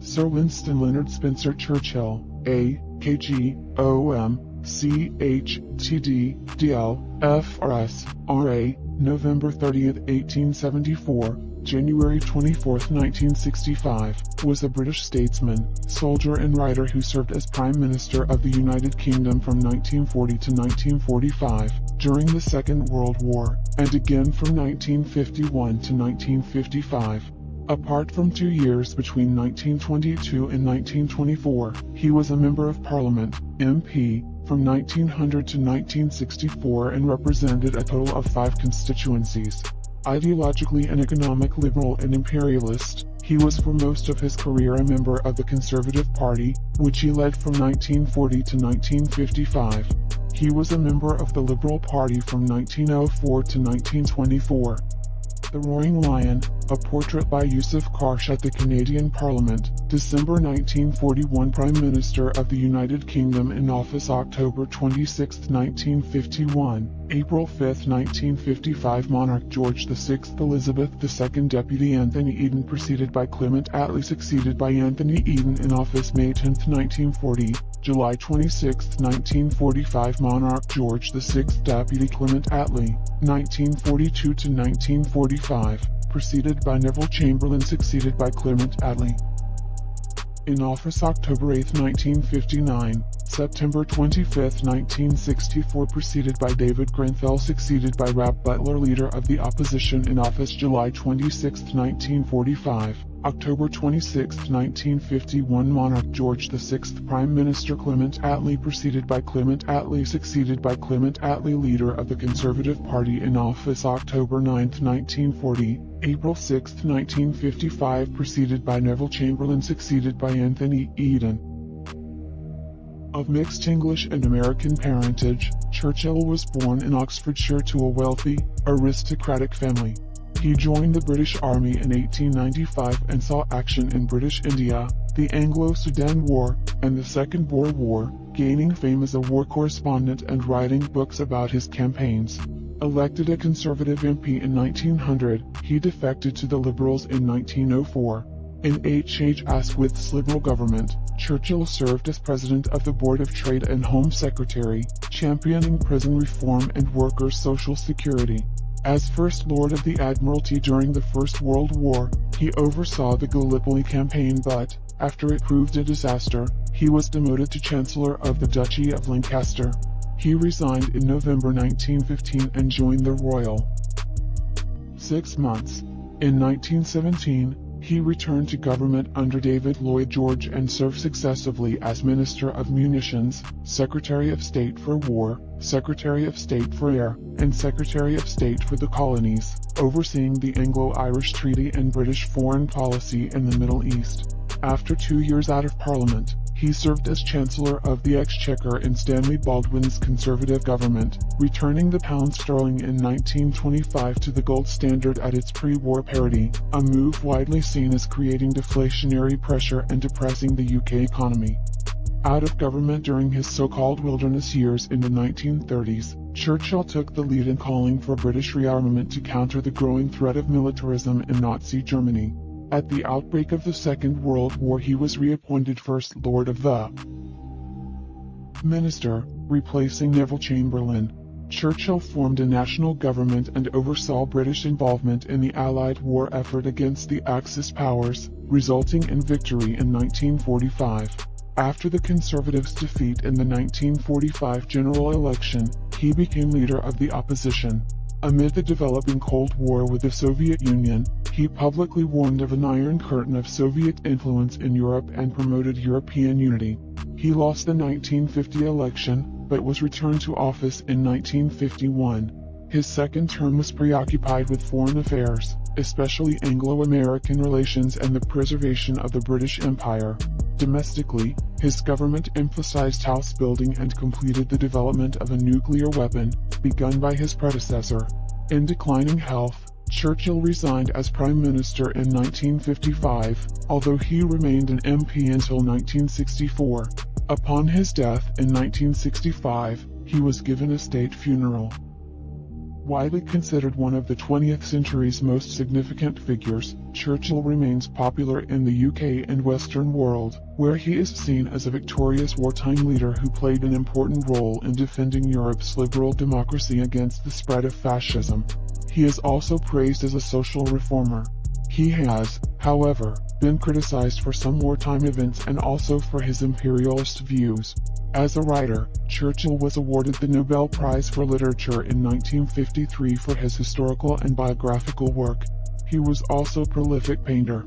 Sir Winston Leonard Spencer Churchill, A.K.G.O.M. C.H.T.D.D.L. F.R.S.R.A., November 30, 1874, January 24, 1965, was a British statesman, soldier and writer who served as Prime Minister of the United Kingdom from 1940 to 1945, during the Second World War, and again from 1951 to 1955. Apart from 2 years between 1922 and 1924, he was a Member of Parliament, MP, from 1900 to 1964 and represented a total of 5 constituencies. Ideologically an economic liberal and imperialist, he was for most of his career a member of the Conservative Party, which he led from 1940 to 1955. He was a member of the Liberal Party from 1904 to 1924. The Roaring Lion, a portrait by Yusuf Karsh at the Canadian Parliament, December 1941 Prime Minister of the United Kingdom in office October 26, 1951, April 5, 1955 Monarch George VI Elizabeth II Deputy Anthony Eden preceded by Clement Attlee succeeded by Anthony Eden in office May 10, 1940, July 26, 1945 Monarch George VI Deputy Clement Attlee, 1942 to 1945, preceded by Neville Chamberlain succeeded by Clement Attlee. In office October 8, 1959, September 25, 1964 preceded by David Grenfell succeeded by Rab Butler Leader of the Opposition in office July 26, 1945, October 26, 1951 Monarch George VI Prime Minister Clement Attlee preceded by Clement Attlee succeeded by Clement Attlee Leader of the Conservative Party in office October 9, 1940, April 6, 1955 preceded by Neville Chamberlain succeeded by Anthony Eden. Of mixed English and American parentage, Churchill was born in Oxfordshire to a wealthy, aristocratic family. He joined the British Army in 1895 and saw action in British India, the Anglo-Sudan War, and the Second Boer War, gaining fame as a war correspondent and writing books about his campaigns. Elected a Conservative MP in 1900, he defected to the Liberals in 1904. In H.H. Asquith's Liberal government, Churchill served as President of the Board of Trade and Home Secretary, championing prison reform and workers' social security. As First Lord of the Admiralty during the First World War, he oversaw the Gallipoli campaign but, after it proved a disaster, he was demoted to Chancellor of the Duchy of Lancaster. He resigned in November 1915 and joined the Royal 6 months. In 1917, he returned to government under David Lloyd George and served successively as Minister of Munitions, Secretary of State for War, Secretary of State for Air, and Secretary of State for the Colonies, overseeing the Anglo-Irish Treaty and British foreign policy in the Middle East. After 2 years out of Parliament, he served as Chancellor of the Exchequer in Stanley Baldwin's Conservative government, returning the pound sterling in 1925 to the gold standard at its pre-war parity, a move widely seen as creating deflationary pressure and depressing the UK economy. Out of government during his so-called wilderness years in the 1930s, Churchill took the lead in calling for British rearmament to counter the growing threat of militarism in Nazi Germany. At the outbreak of the Second World War he was reappointed First Lord of the Minister, replacing Neville Chamberlain. Churchill formed a national government and oversaw British involvement in the Allied war effort against the Axis powers, resulting in victory in 1945. After the Conservatives' defeat in the 1945 general election, he became leader of the opposition. Amid the developing Cold War with the Soviet Union, he publicly warned of an Iron Curtain of Soviet influence in Europe and promoted European unity. He lost the 1950 election, but was returned to office in 1951. His second term was preoccupied with foreign affairs, especially Anglo-American relations and the preservation of the British Empire. Domestically, his government emphasized house building and completed the development of a nuclear weapon, begun by his predecessor. In declining health, Churchill resigned as Prime Minister in 1955, although he remained an MP until 1964. Upon his death in 1965, he was given a state funeral. Widely considered one of the 20th century's most significant figures, Churchill remains popular in the UK and Western world, where he is seen as a victorious wartime leader who played an important role in defending Europe's liberal democracy against the spread of fascism. He is also praised as a social reformer. He has, however, been criticized for some wartime events and also for his imperialist views. As a writer, Churchill was awarded the Nobel Prize for Literature in 1953 for his historical and biographical work. He was also a prolific painter.